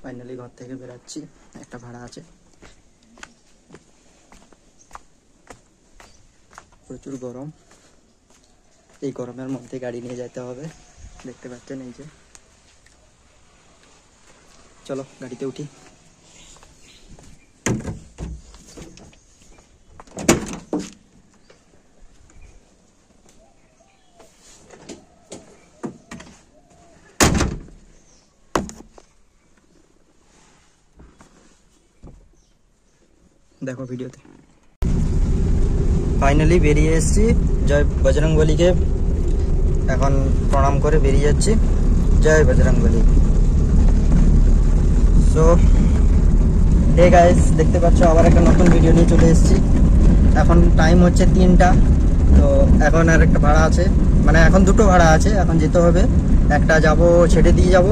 Finally ঘর থেকে বেরাচ্ছি, একটা ভাড়া আছে। প্রচুর গরম, এই গরমের মধ্যে গাড়ি নিয়ে যেতে হবে। দেখতে পাচ্ছেন এই যে, চলো গাড়িতে উঠি। দেখো ভিডিওতে। ফাইনালি বেরিয়ে এসেছি, জয় বজরংবলীকে এখন প্রণাম করে বেরিয়ে যাচ্ছি। জয় বজরংবলী। সো হে গাইস, দেখতে পাচ্ছ আবার একটা নতুন ভিডিও নিয়ে চলে এসেছি। এখন টাইম হচ্ছে 3টা। তো এখন আর একটা ভাড়া আছে, মানে এখন দুটো ভাড়া আছে, এখন যেতে হবে। একটা যাব, ছেড়ে দিয়ে যাব,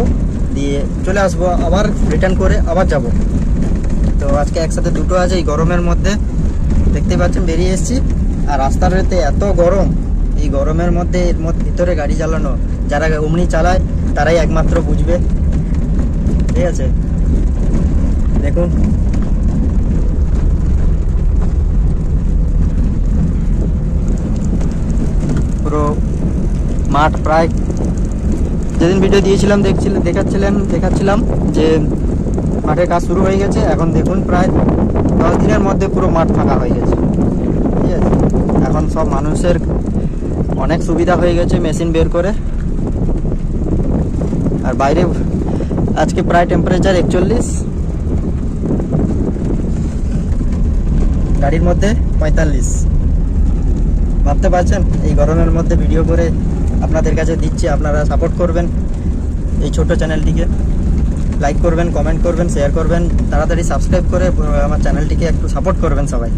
দিয়ে চলে আসবো, আবার রিটার্ন করে আবার যাব। তো আজকে একসাথে দুটো আছে এই গরমের মধ্যে। দেখতে পাচ্ছেন বেরিয়ে এসেছি, আর রাস্তাটাতে এত গরম। এই গরমের মধ্যে এর ভিতরে গাড়ি চালানো, যারা অমনি চালায় তারাই একমাত্র বুঝবে। ঠিক আছে, দেখুন পুরো মাঠ প্রায়, যেদিন ভিডিও দিয়েছিলাম দেখাচ্ছিলাম যে মাঠের কাজ শুরু হয়ে গেছে। এখন দেখুন প্রায় 10 দিনের মধ্যে পুরো মাঠ ফাঁকা হয়ে গেছে। ঠিক আছে, এখন সব মানুষের অনেক সুবিধা হয়ে গেছে মেশিন বের করে। আর বাইরে আজকে প্রায় টেম্পারেচার 41, গাড়ির মধ্যে 45। ভাবতে পারছেন এই গরমের মধ্যে ভিডিও করে আপনাদের কাছে দিচ্ছি। আপনারা সাপোর্ট করবেন এই ছোট চ্যানেলটিকে, লাইক করবেন, কমেন্ট করবেন, শেয়ার করবেন, তাড়াতাড়ি সাবস্ক্রাইব করে আমার চ্যানেলটিকে একটু সাপোর্ট করবেন সবাই।